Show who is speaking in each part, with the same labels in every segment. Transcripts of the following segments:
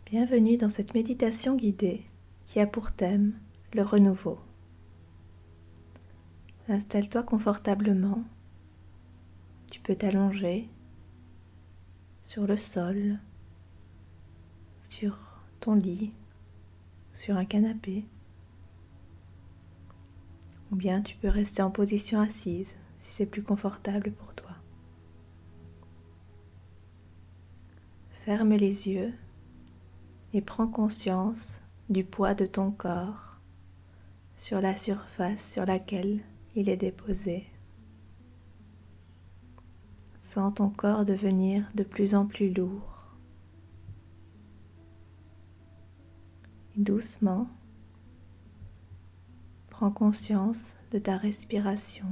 Speaker 1: Bienvenue dans cette méditation guidée qui a pour thème le renouveau. Installe-toi confortablement. Tu peux t'allonger sur le sol, sur ton lit, sur un canapé. Ou bien tu peux rester en position assise si c'est plus confortable pour toi. Ferme les yeux et prends conscience du poids de ton corps sur la surface sur laquelle il est déposé. Sens ton corps devenir de plus en plus lourd. Et doucement, prends conscience de ta respiration.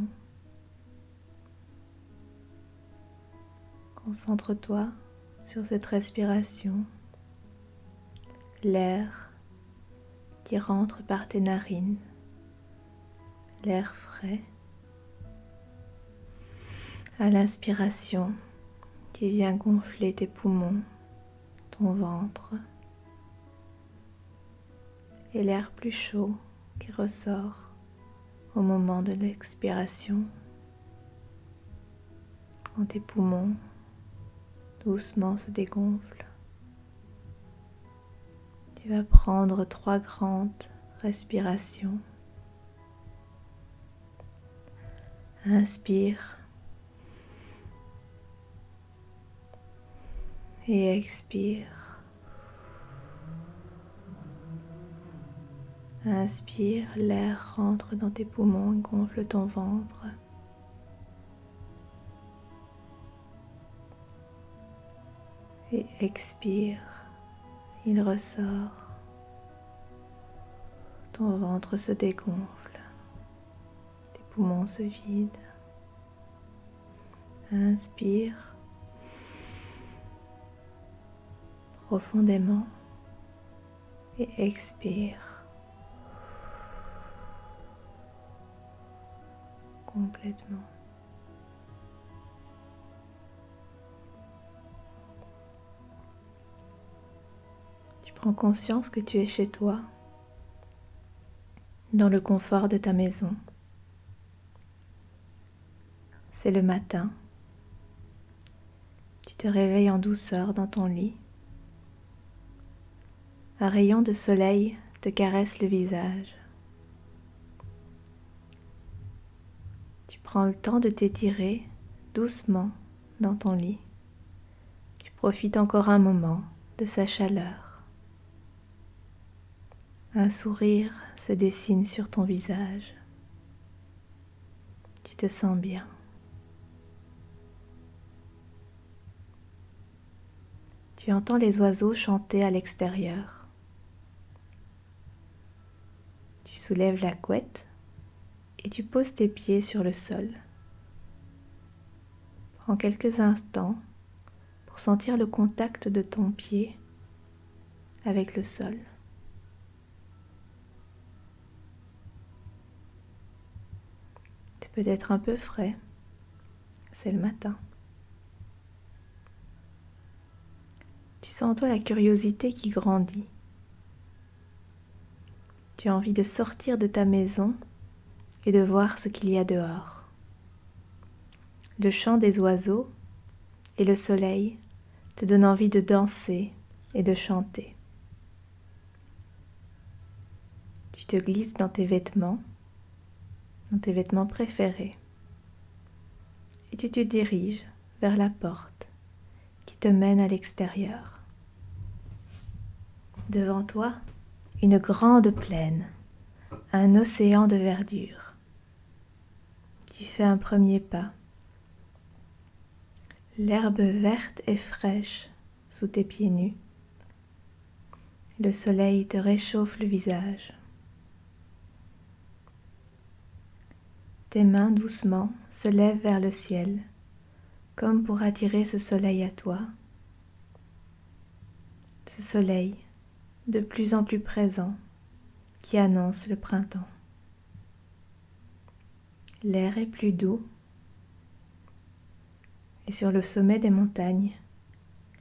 Speaker 1: Concentre-toi sur cette respiration, l'air qui rentre par tes narines, l'air frais. À l'inspiration qui vient gonfler tes poumons, ton ventre, et l'air plus chaud qui ressort au moment de l'expiration, quand tes poumons doucement se dégonflent. Tu vas prendre 3 grandes respirations. Inspire et expire. Inspire, l'air rentre dans tes poumons et gonfle ton ventre. Et expire, il ressort. Ton ventre se dégonfle. Tes poumons se vident. Inspire profondément et expire complètement. Tu prends conscience que tu es chez toi, dans le confort de ta maison. C'est le matin. Tu te réveilles en douceur dans ton lit. Un rayon de soleil te caresse le visage. Tu prends le temps de t'étirer doucement dans ton lit. Tu profites encore un moment de sa chaleur. Un sourire se dessine sur ton visage. Tu te sens bien. Tu entends les oiseaux chanter à l'extérieur. Tu soulèves la couette et tu poses tes pieds sur le sol. Prends quelques instants pour sentir le contact de ton pied avec le sol. C'est peut-être un peu frais, c'est le matin. Tu sens en toi la curiosité qui grandit. Tu as envie de sortir de ta maison et de voir ce qu'il y a dehors. Le chant des oiseaux et le soleil te donnent envie de danser et de chanter. Tu te glisses dans tes vêtements préférés, et tu te diriges vers la porte qui te mène à l'extérieur. Devant toi, une grande plaine, un océan de verdure. Tu fais un premier pas. L'herbe verte est fraîche sous tes pieds nus. Le soleil te réchauffe le visage. Tes mains doucement se lèvent vers le ciel, comme pour attirer ce soleil à toi. Ce soleil de plus en plus présent qui annonce le printemps. L'air est plus doux et sur le sommet des montagnes,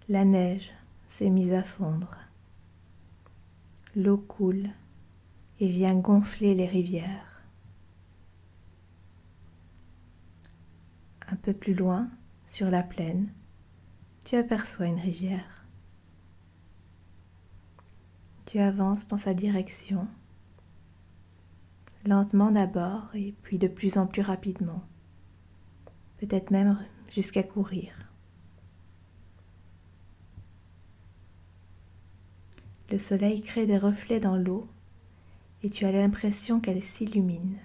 Speaker 1: la neige s'est mise à fondre. l'eau coule et vient gonfler les rivières. Un peu plus loin, sur la plaine, tu aperçois une rivière. Tu avances dans sa direction, lentement d'abord et puis de plus en plus rapidement, peut-être même jusqu'à courir. Le soleil crée des reflets dans l'eau et tu as l'impression qu'elle s'illumine.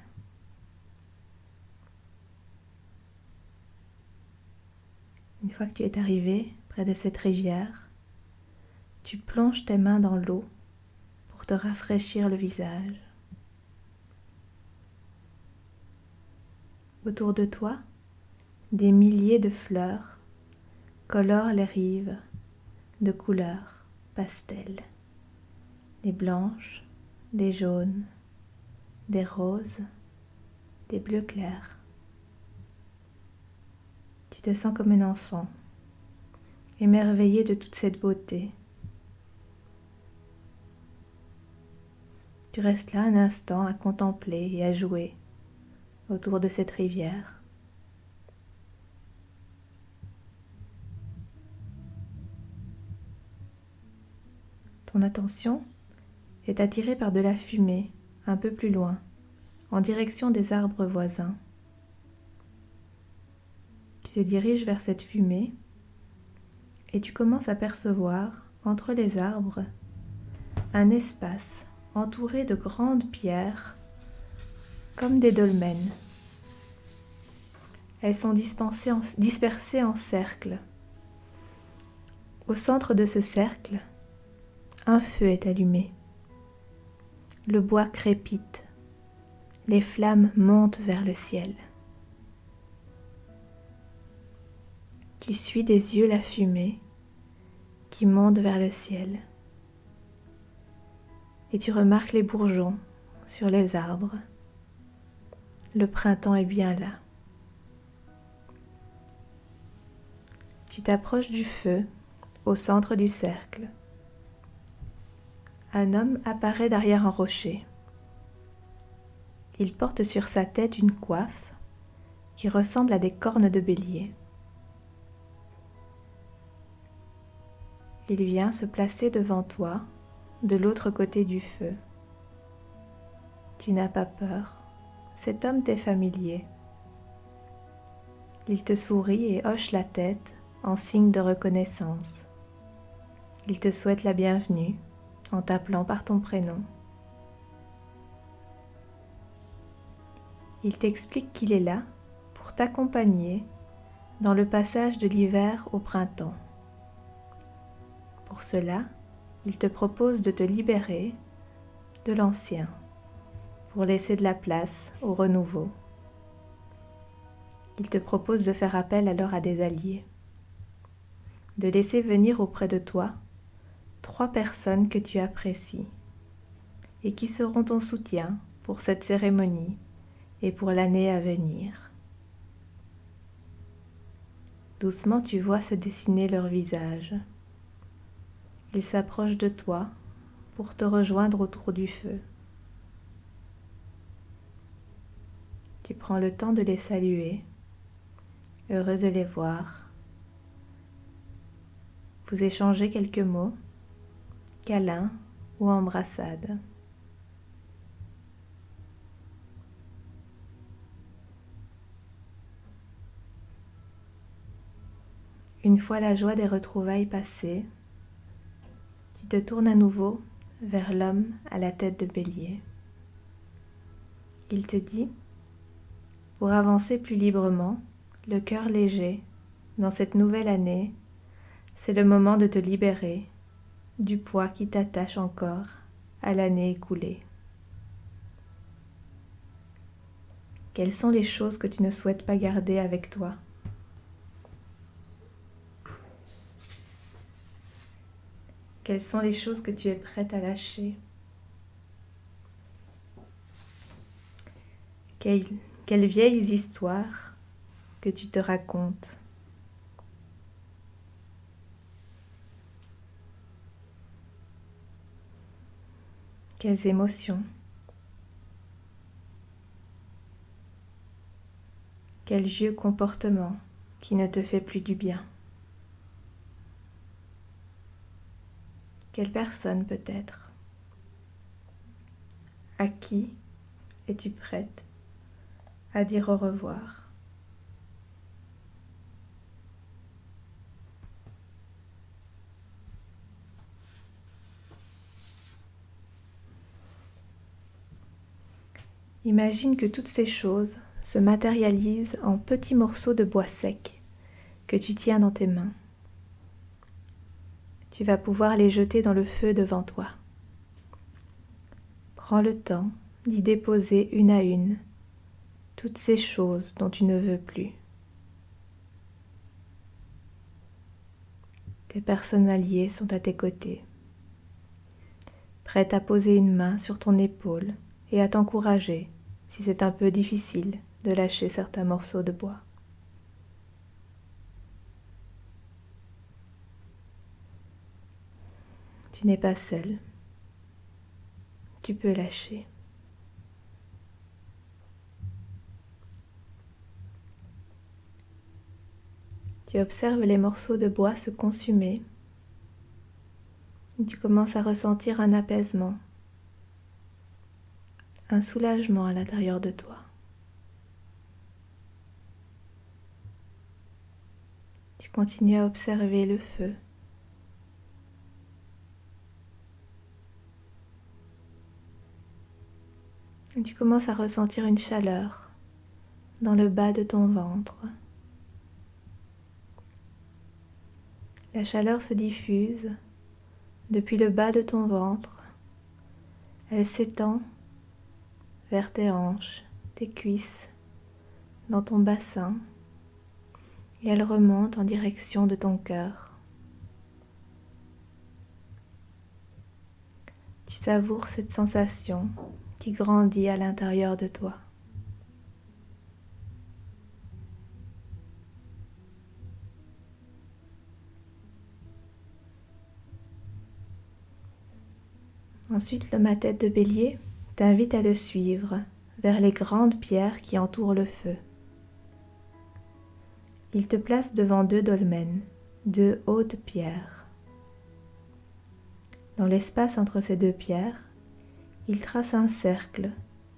Speaker 1: Une fois que tu es arrivé près de cette rivière, tu plonges tes mains dans l'eau pour te rafraîchir le visage. Autour de toi, des milliers de fleurs colorent les rives de couleurs pastel. Des blanches, des jaunes, des roses, des bleus clairs. Tu te sens comme un enfant, émerveillé de toute cette beauté. Tu restes là un instant à contempler et à jouer autour de cette rivière. Ton attention est attirée par de la fumée un peu plus loin, en direction des arbres voisins. Tu te diriges vers cette fumée et tu commences à percevoir entre les arbres un espace entouré de grandes pierres comme des dolmens. Elles sont dispersées en cercles. Au centre de ce cercle, un feu est allumé. Le bois crépite. Les flammes montent vers le ciel. Tu suis des yeux la fumée qui monte vers le ciel. Et tu remarques les bourgeons sur les arbres. Le printemps est bien là. Tu t'approches du feu au centre du cercle. Un homme apparaît derrière un rocher. Il porte sur sa tête une coiffe qui ressemble à des cornes de bélier. Il vient se placer devant toi, de l'autre côté du feu. Tu n'as pas peur, cet homme t'est familier. Il te sourit et hoche la tête en signe de reconnaissance. Il te souhaite la bienvenue en t'appelant par ton prénom. Il t'explique qu'il est là pour t'accompagner dans le passage de l'hiver au printemps. Pour cela, il te propose de te libérer de l'ancien pour laisser de la place au renouveau. Il te propose de faire appel alors à des alliés, de laisser venir auprès de toi 3 personnes que tu apprécies et qui seront ton soutien pour cette cérémonie et pour l'année à venir. Doucement, tu vois se dessiner leur visage. Ils s'approchent de toi pour te rejoindre autour du feu. Tu prends le temps de les saluer, heureux de les voir. Vous échangez quelques mots, câlins ou embrassades. Une fois la joie des retrouvailles passée, tu te tournes à nouveau vers l'homme à la tête de bélier. Il te dit, pour avancer plus librement, le cœur léger, dans cette nouvelle année, c'est le moment de te libérer du poids qui t'attache encore à l'année écoulée. Quelles sont les choses que tu ne souhaites pas garder avec toi ? Quelles sont les choses que tu es prête à lâcher ? Quelles vieilles histoires que tu te racontes ? Quelles émotions? Quel vieux comportement qui ne te fait plus du bien? Quelle personne peut-être? À qui es-tu prête à dire au revoir? Imagine que toutes ces choses se matérialisent en petits morceaux de bois sec que tu tiens dans tes mains. Tu vas pouvoir les jeter dans le feu devant toi. Prends le temps d'y déposer une à une toutes ces choses dont tu ne veux plus. Tes personnes alliées sont à tes côtés, prêtes à poser une main sur ton épaule et à t'encourager si c'est un peu difficile de lâcher certains morceaux de bois. Tu n'es pas seul. Tu peux lâcher. Tu observes les morceaux de bois se consumer et tu commences à ressentir un apaisement, un soulagement à l'intérieur de toi. Tu continues à observer le feu. Et tu commences à ressentir une chaleur dans le bas de ton ventre. La chaleur se diffuse depuis le bas de ton ventre. Elle s'étend vers tes hanches, tes cuisses, dans ton bassin, et elle remonte en direction de ton cœur. Tu savoures cette sensation qui grandit à l'intérieur de toi. Ensuite, le ma-tête de bélier t'invite à le suivre vers les grandes pierres qui entourent le feu. Il te place devant deux dolmens, deux hautes pierres. Dans l'espace entre ces deux pierres, il trace un cercle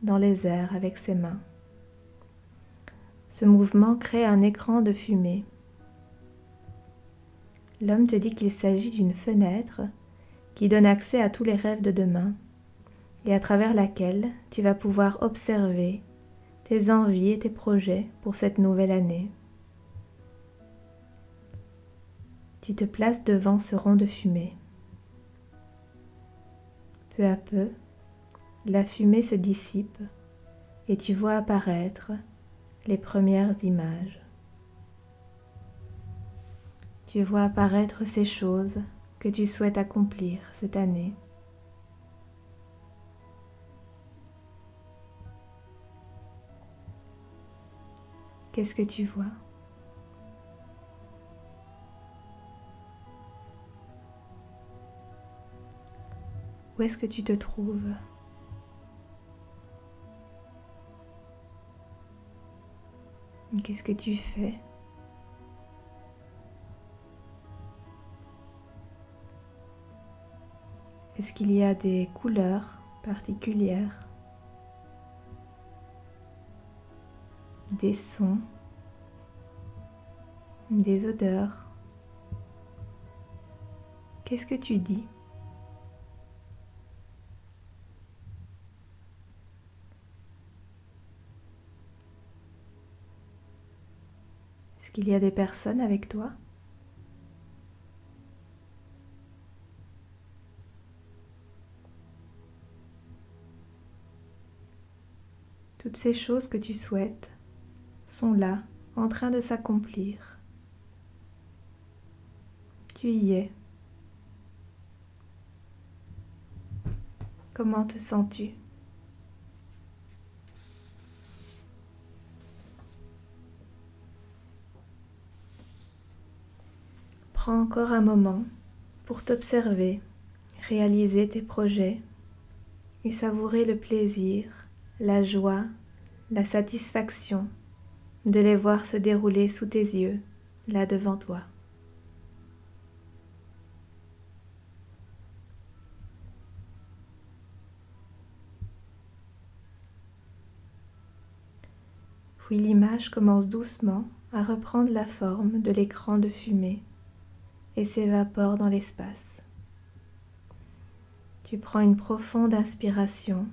Speaker 1: dans les airs avec ses mains. Ce mouvement crée un écran de fumée. L'homme te dit qu'il s'agit d'une fenêtre qui donne accès à tous les rêves de demain et à travers laquelle tu vas pouvoir observer tes envies et tes projets pour cette nouvelle année. Tu te places devant ce rond de fumée. Peu à peu, la fumée se dissipe et tu vois apparaître les premières images. Tu vois apparaître ces choses que tu souhaites accomplir cette année. Qu'est-ce que tu vois? Où est-ce que tu te trouves? Qu'est-ce que tu fais? Est-ce qu'il y a des couleurs particulières? Des sons? Des odeurs? Qu'est-ce que tu dis? Est-ce qu'il y a des personnes avec toi? Toutes ces choses que tu souhaites sont là, en train de s'accomplir. Tu y es. Comment te sens-tu? Prends encore un moment pour t'observer, réaliser tes projets, et savourer le plaisir, la joie, la satisfaction de les voir se dérouler sous tes yeux, là devant toi. Puis l'image commence doucement à reprendre la forme de l'écran de fumée et s'évapore dans l'espace. Tu prends une profonde inspiration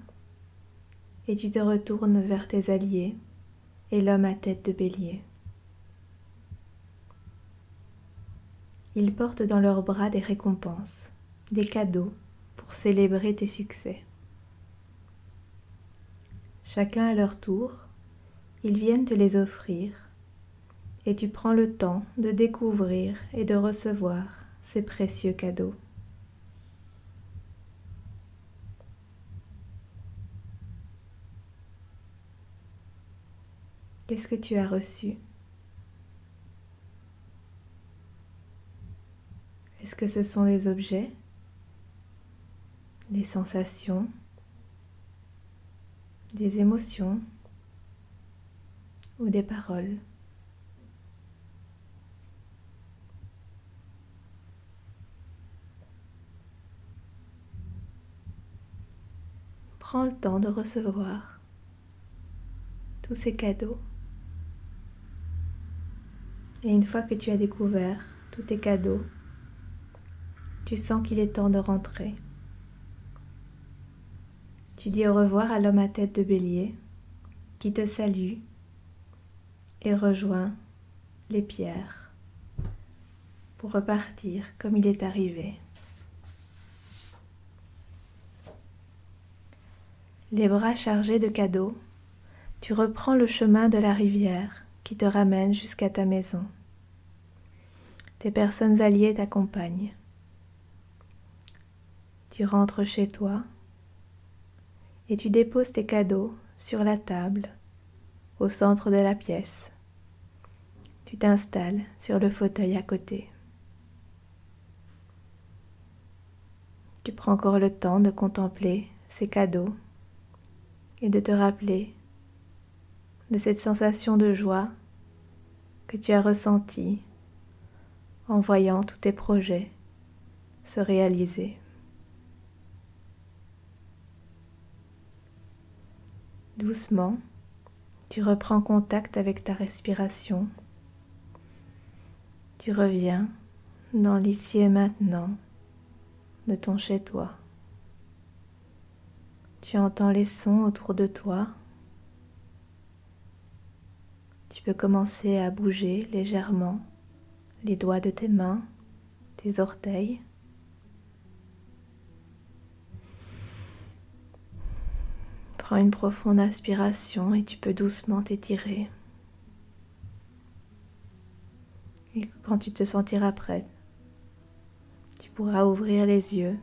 Speaker 1: et tu te retournes vers tes alliés et l'homme à tête de bélier. Ils portent dans leurs bras des récompenses, des cadeaux pour célébrer tes succès. Chacun à leur tour, ils viennent te les offrir et tu prends le temps de découvrir et de recevoir ces précieux cadeaux. Qu'est-ce que tu as reçu? Est-ce que ce sont des objets, des sensations, des émotions ou des paroles? Prends le temps de recevoir tous ces cadeaux. Et une fois que tu as découvert tous tes cadeaux, tu sens qu'il est temps de rentrer. Tu dis au revoir à l'homme à tête de bélier qui te salue et rejoint les pierres pour repartir comme il est arrivé. Les bras chargés de cadeaux, tu reprends le chemin de la rivière qui te ramène jusqu'à ta maison. Tes personnes alliées t'accompagnent. Tu rentres chez toi et tu déposes tes cadeaux sur la table au centre de la pièce. Tu t'installes sur le fauteuil à côté. Tu prends encore le temps de contempler ces cadeaux et de te rappeler de cette sensation de joie que tu as ressentie en voyant tous tes projets se réaliser. Doucement, tu reprends contact avec ta respiration. Tu reviens dans l'ici et maintenant de ton chez-toi. Tu entends les sons autour de toi. Tu peux commencer à bouger légèrement les doigts de tes mains, tes orteils. Prends une profonde inspiration et tu peux doucement t'étirer. Et quand tu te sentiras prêt, tu pourras ouvrir les yeux.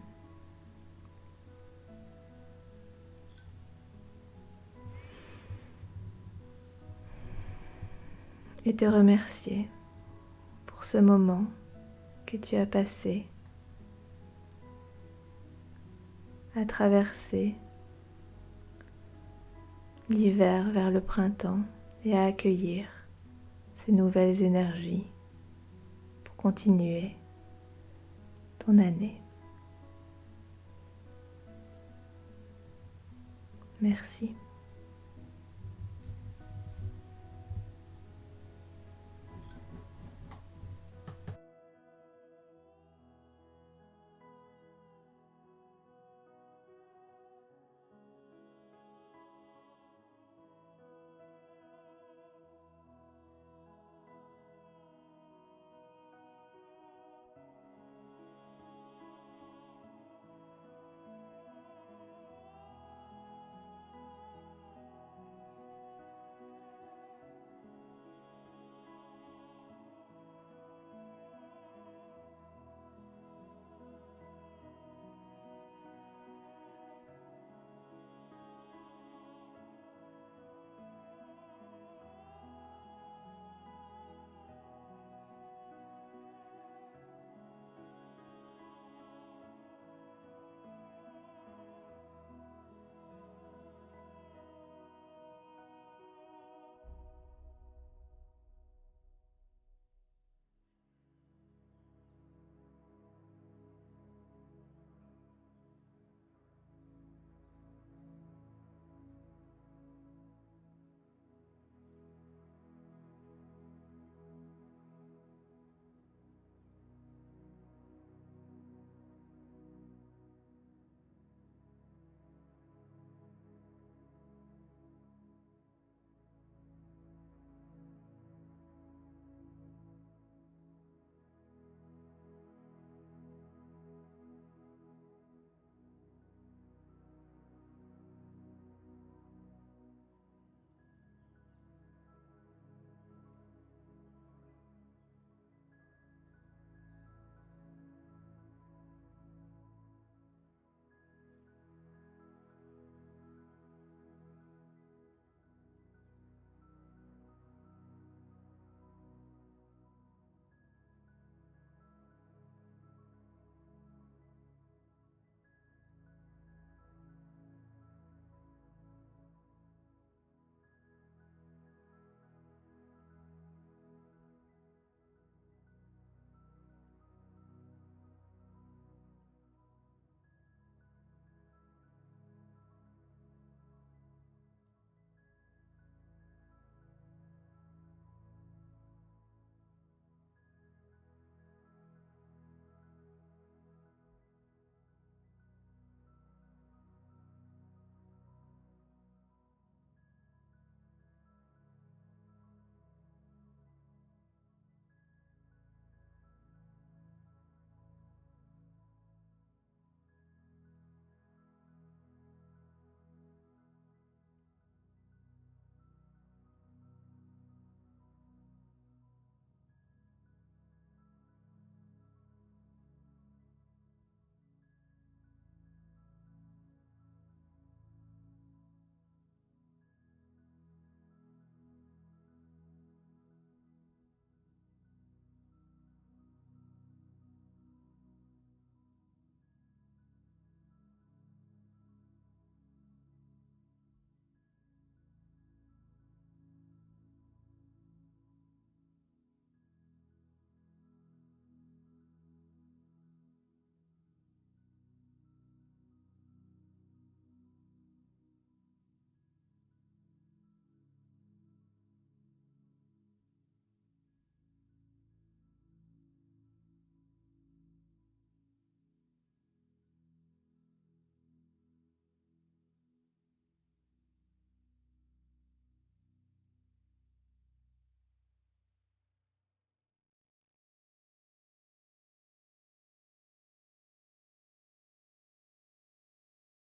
Speaker 1: Et te remercier pour ce moment que tu as passé à traverser l'hiver vers le printemps et à accueillir ces nouvelles énergies pour continuer ton année. Merci.